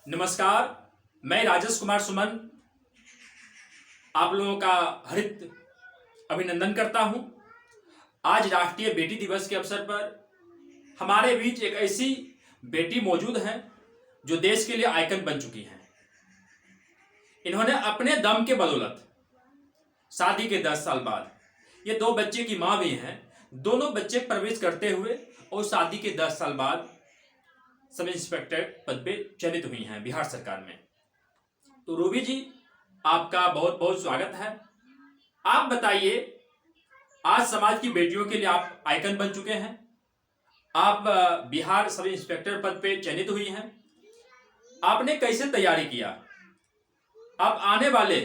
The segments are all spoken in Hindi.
नमस्कार। मैं राजेश कुमार सुमन आप लोगों का हृदय अभिनंदन करता हूं। आज राष्ट्रीय बेटी दिवस के अवसर पर हमारे बीच एक ऐसी बेटी मौजूद है जो देश के लिए आइकन बन चुकी हैं। इन्होंने अपने दम के बदौलत शादी के 10 साल बाद ये 2 बच्चे की मां भी हैं। दोनों बच्चे प्रवेश करते हुए और शादी के 10 साल बाद सब इंस्पेक्टर पद पे चयनित हुई हैं बिहार सरकार में। तो रूबी जी, आपका बहुत बहुत स्वागत है। आप बताइए, आज समाज की बेटियों के लिए आप आइकन बन चुके हैं। आप बिहार सब इंस्पेक्टर पद पे चयनित हुई हैं। आपने कैसे तैयारी किया? आप आने वाले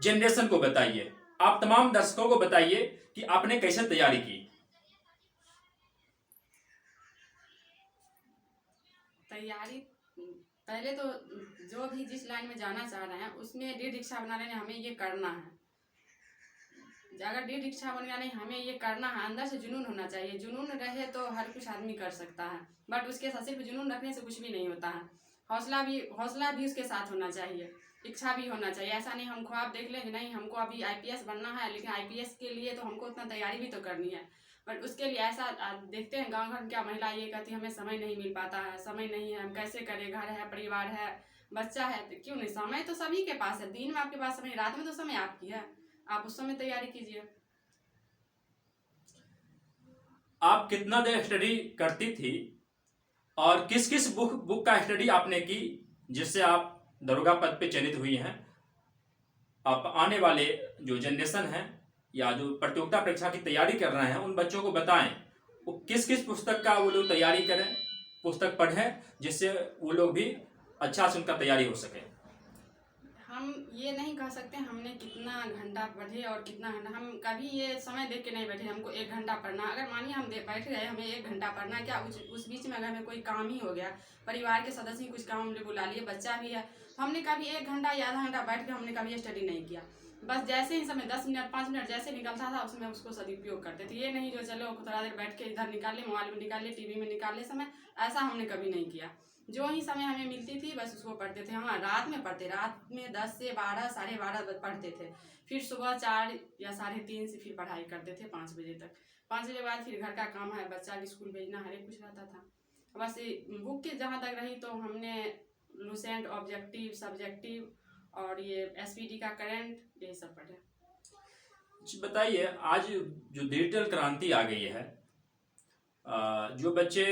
जनरेशन को बताइए, आप तमाम दर्शकों को बताइए कि आपने कैसे तैयारी की। तैयारी पहले तो जो भी जिस लाइन में जाना चाह रहे हैं उसमें दृढ़ इच्छा बना लेने हमें ये करना है। अगर दृढ़ इच्छा बन गया नहीं हमें ये करना है, अंदर से जुनून होना चाहिए। जुनून रहे तो हर कुछ आदमी कर सकता है, बट उसके साथ सिर्फ जुनून रखने से कुछ भी नहीं होता है। हौसला भी उसके साथ होना चाहिए, इच्छा भी होना चाहिए। ऐसा नहीं हम ख्वाब देख लें कि नहीं हमको अभी आईपीएस बनना है, लेकिन आईपीएस के लिए तो हमको उतना तैयारी भी तो करनी है। बट उसके लिए ऐसा देखते हैं गांव घर में क्या महिला ये कहती है हमें समय नहीं मिल पाता है, समय नहीं है, हम कैसे करें, घर है, परिवार है, बच्चा है। तो क्यों नहीं, समय तो सभी के पास है। दिन में आपके पास समय, रात में तो समय आपकी है, आप उस समय तैयारी कीजिए। आप कितना देर स्टडी करती थी और किस किस बुक का स्टडी आपने की जिससे आप दरोगा पद पे चयनित हुई हैं? आप आने वाले जो जनरेशन है या जो प्रतियोगिता परीक्षा की तैयारी कर रहे हैं उन बच्चों को बताएं वो किस किस पुस्तक का वो लोग तैयारी करें, पुस्तक पढ़ें, जिससे वो लोग भी अच्छा से उनका तैयारी हो सके। हम ये नहीं कह सकते हमने कितना घंटा पढ़े और कितना घंटा, हम कभी ये समय देख के नहीं बैठे हमको 1 घंटा पढ़ना। अगर मानिए हम बैठ गए हमें 1 घंटा पढ़ना, क्या उस बीच में अगर हमें कोई काम ही हो गया, परिवार के सदस्य ही कुछ काम हमने बुला लिए, बच्चा भी है, तो हमने कभी 1 घंटा या आधा घंटा बैठ के हमने कभी स्टडी नहीं किया। बस जैसे ही समय 10 मिनट 5 मिनट जैसे निकलता था उसमें उसको सदुपयोग करते थे। ये नहीं जो चलो थोड़ा देर बैठ के इधर निकाल ले, मोबाइल में निकाल ले, टीवी में निकाल ले समय, ऐसा हमने कभी नहीं किया। जो ही समय हमें मिलती थी बस उसको पढ़ते थे। हाँ, रात में पढ़ते, रात में 10 से 12 12:30 पढ़ते थे। फिर सुबह 4 या 3:30 से फिर पढ़ाई करते थे 5 बजे तक। 5 बजे बाद फिर घर का काम है, बच्चा की स्कूल भेजना, हर एक कुछ रहता था। बस बुक की जहाँ तक रही तो हमने लूसेंट, ऑब्जेक्टिव, सब्जेक्टिव और ये एसपीटी का करंट, यही सब पढ़े। बताइए, आज जो डिजिटल क्रांति आ गई है, जो बच्चे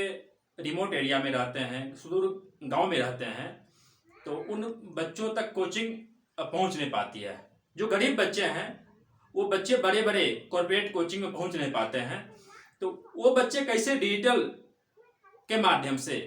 रिमोट एरिया में रहते हैं, सुदूर गांव में रहते हैं, तो उन बच्चों तक कोचिंग पहुंच नहीं पाती है। जो गरीब बच्चे हैं वो बच्चे बड़े बड़े कॉर्पोरेट कोचिंग में पहुंच नहीं पाते हैं। तो वो बच्चे कैसे डिजिटल के माध्यम से,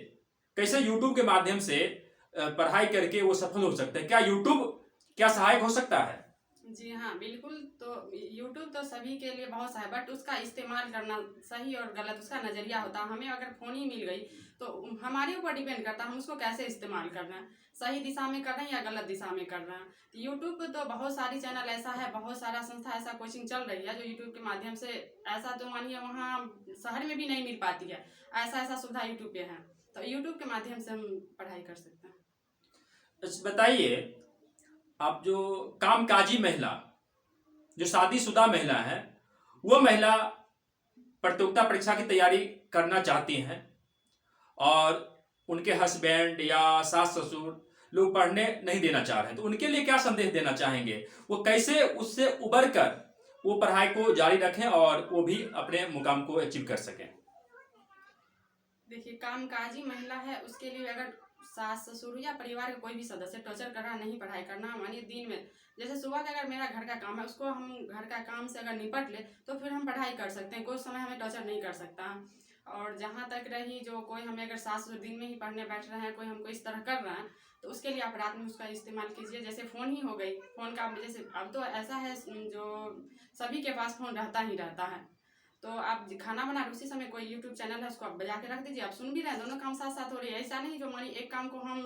कैसे यूट्यूब के माध्यम से पढ़ाई करके वो सफल हो सकते हैं? क्या यूट्यूब क्या सहायक हो सकता है? जी हाँ, बिल्कुल। तो यूट्यूब तो सभी के लिए बहुत सा है, बट उसका इस्तेमाल करना सही और गलत उसका नज़रिया होता है। हमें अगर फ़ोन ही मिल गई तो हमारे ऊपर डिपेंड करता है हम उसको कैसे इस्तेमाल कर रहे हैं, सही दिशा में कर रहे हैं या गलत दिशा में कर रहे हैं। तो यूट्यूब पे तो बहुत सारी चैनल ऐसा है, बहुत सारा संस्था ऐसा कोचिंग चल रही है जो यूट्यूब के माध्यम से, ऐसा तो मानिए वहाँ शहर में भी नहीं मिल पाती है, ऐसा ऐसा सुविधा यूट्यूब पे है, तो यूट्यूब के माध्यम से हम पढ़ाई कर सकते हैं। अच्छा बताइए, आप जो कामकाजी महिला, जो शादीशुदा महिला है, वो महिला प्रतियोगिता परीक्षा की तैयारी करना चाहती हैं और उनके हस्बैंड या सास ससुर लोग पढ़ने नहीं देना चाह रहे हैं, तो उनके लिए क्या संदेश देना चाहेंगे? वो कैसे उससे उबर कर वो पढ़ाई को जारी रखें और वो भी अपने मुकाम को अचीव कर सकें? देखिए, कामकाजी महिला है उसके लिए अगर सास ससुर या परिवार के कोई भी सदस्य टॉर्चर कर रहा नहीं पढ़ाई करना, मानिए दिन में जैसे सुबह का अगर मेरा घर का काम है उसको हम घर का काम से अगर निपट ले तो फिर हम पढ़ाई कर सकते हैं, कोई समय हमें टॉर्चर नहीं कर सकता। और जहाँ तक रही जो कोई हमें अगर सास ससुर दिन में ही पढ़ने बैठ रहे हैं, कोई हमको इस तरह कर रहे हैं, तो उसके लिए आप रात में उसका इस्तेमाल कीजिए। जैसे फ़ोन ही हो गई, फ़ोन का जैसे अब तो ऐसा है जो सभी के पास फ़ोन रहता ही रहता है, तो आप खाना बना रहे उसी समय कोई यूट्यूब चैनल है उसको आप बजा के रख दीजिए, आप सुन भी रहे हैं, दोनों काम साथ साथ हो रही है। ऐसा नहीं जो मानी एक काम को हम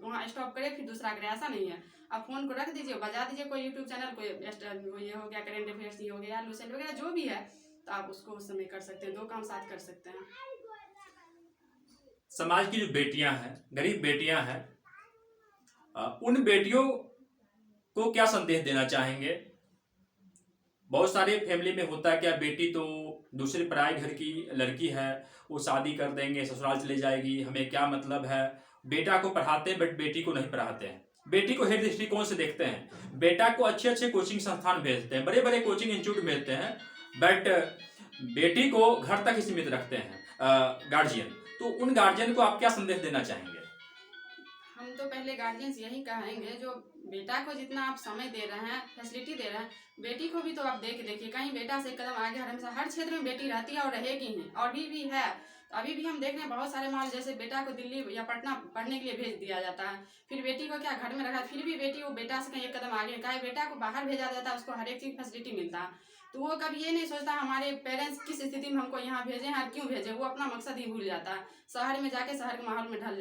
वहाँ स्टॉप करें फिर दूसरा करें, ऐसा नहीं है। आप फोन को रख दीजिए, बजा दीजिए कोई यूट्यूब चैनल, कोई ये हो गया करेंट अफेयर्स, ये हो गया लूसेंट वगैरह जो भी है, तो आप उसको उस समय कर सकते हैं, 2 काम साथ कर सकते हैं। समाज की जो बेटियां हैं, गरीब बेटियां हैं, उन बेटियों को क्या संदेश देना चाहेंगे? बहुत सारे फैमिली में होता है क्या, बेटी तो दूसरे पराए घर की लड़की है, वो शादी कर देंगे, ससुराल चले जाएगी, हमें क्या मतलब है। बेटा को पढ़ाते हैं बट बेटी को नहीं पढ़ाते हैं। बेटी को हेड दृष्टिकोण से देखते हैं। बेटा को अच्छे अच्छे कोचिंग संस्थान भेजते हैं, बड़े बड़े कोचिंग इंस्टीट्यूट भेजते हैं, बट बेटी को घर तक ही सीमित रखते हैं गार्जियन। तो उन गार्जियन को आप क्या संदेश देना चाहेंगे? हम तो पहले गार्जियंस यही कहेंगे, जो बेटा को जितना आप समय दे रहे हैं, फैसिलिटी दे रहे हैं, बेटी को भी तो आप देखिए कहीं बेटा से एक कदम आगे। हमेशा हर क्षेत्र में बेटी रहती है और रहेगी ही, और भी है। तो अभी भी हम देख रहे हैं बहुत सारे माहौल, जैसे बेटा को दिल्ली या पटना पढ़ने के लिए भेज दिया जाता है, फिर बेटी को क्या घर में रखा, फिर भी बेटी वो बेटा से कहीं एक कदम आगे। कहीं बेटा को बाहर भेजा जाता है, उसको हर एक चीज़ फैसिलिटी मिलता है, तो वो कभी ये नहीं सोचता हमारे पेरेंट्स किस स्थिति में हमको यहाँ भेजे हैं और क्यों भेजे। वो अपना मकसद ही भूल जाता है, शहर में जाके शहर के माहौल में ढल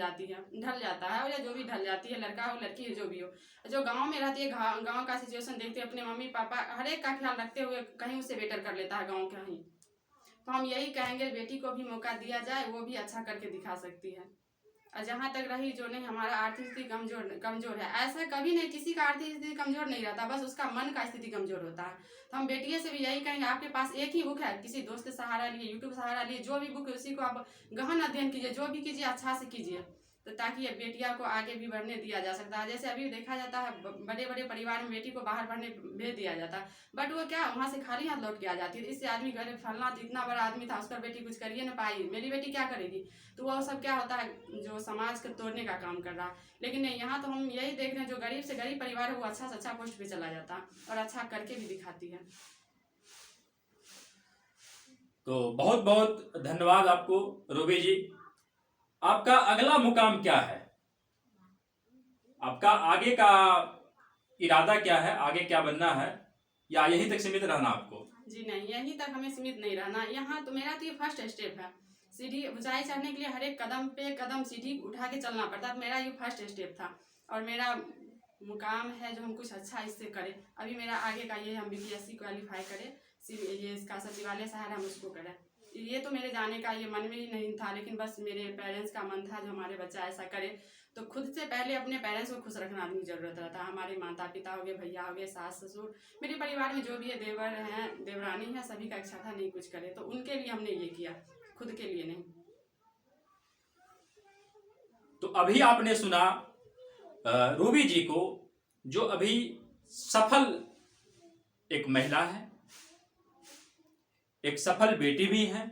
जाता है, और या जो भी ढल जाती है, लड़का हो लड़की हो जो भी हो। जो गांव में रहती है, गांव का सिचुएशन देखते अपने मम्मी पापा हर एक का ख्याल रखते हुए कहीं उससे बेटर कर लेता है गाँव कहीं। तो हम यही कहेंगे बेटी को भी मौका दिया जाए, वो भी अच्छा करके दिखा सकती है। और जहाँ तक रही जो नहीं हमारा आर्थिक स्थिति कमजोर है, ऐसा कभी नहीं, किसी का आर्थिक स्थिति कमजोर नहीं रहता, बस उसका मन का स्थिति कमजोर होता है। तो हम बेटियों से भी यही कहेंगे, आपके पास एक ही बुक है, किसी दोस्त के सहारा लिए, यूट्यूब सहारा लिए, जो भी बुक है उसी को आप गहन अध्ययन कीजिए, जो भी कीजिए अच्छा से कीजिए, तो ताकि ये बेटियां को आगे भी बढ़ने दिया जा सकता है। जैसे अभी देखा जाता है बड़े बड़े परिवार में बेटी को बाहर पढ़ने भेज दिया जाता है, बट वो क्या वहाँ से खाली हाथ लौट के आ जाती है। इससे आदमी घर फलना इतना बड़ा आदमी था, उसका बेटी कुछ करिए ना पाई, मेरी बेटी क्या करेगी। तो वो सब क्या होता है, जो समाज को तोड़ने का काम कर रहा है। लेकिन नहीं, यहाँ तो हम यही देख रहे हैं, जो गरीब से गरीब परिवार है वो अच्छा से अच्छा पोस्ट पे चला जाता है और अच्छा करके भी दिखाती है। तो बहुत बहुत धन्यवाद आपको रूबी जी। आपका अगला मुकाम क्या है? आपका आगे का इरादा क्या है? आगे क्या बनना है, या यहीं तक सीमित रहना आपको? जी नहीं, यहीं तक हमें सीमित नहीं रहना। यहाँ तो मेरा तो ये फर्स्ट स्टेप है। सीढ़ी ऊंचाई चढ़ने के लिए हर एक कदम पे कदम सीढ़ी उठा के चलना पड़ता है। मेरा ये फर्स्ट स्टेप था, और मेरा मुकाम है जो हम कुछ अच्छा इससे करें। अभी मेरा आगे का ये, हम BPSC क्वालिफाई करें, ये इसका सचिवालय शहर हम उसको करें। ये तो मेरे जाने का ये मन में ही नहीं था, लेकिन बस मेरे पेरेंट्स का मन था जो हमारे बच्चा ऐसा करे। तो खुद से पहले अपने पेरेंट्स को खुश रखना आदमी जरूरत रहता है। हमारे माता पिता हो गए, भैया हो गए, सास ससुर, मेरे परिवार में जो भी है, देवर हैं देवरानी है, सभी का इच्छा था नहीं कुछ करे, तो उनके लिए हमने ये किया, खुद के लिए नहीं। तो अभी आपने सुना रूबी जी को, जो अभी सफल एक महिला है, एक सफल बेटी भी है।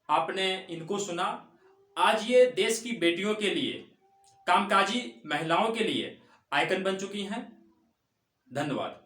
आपने इनको सुना। आज ये देश की बेटियों के लिए, कामकाजी महिलाओं के लिए आइकन बन चुकी हैं। धन्यवाद।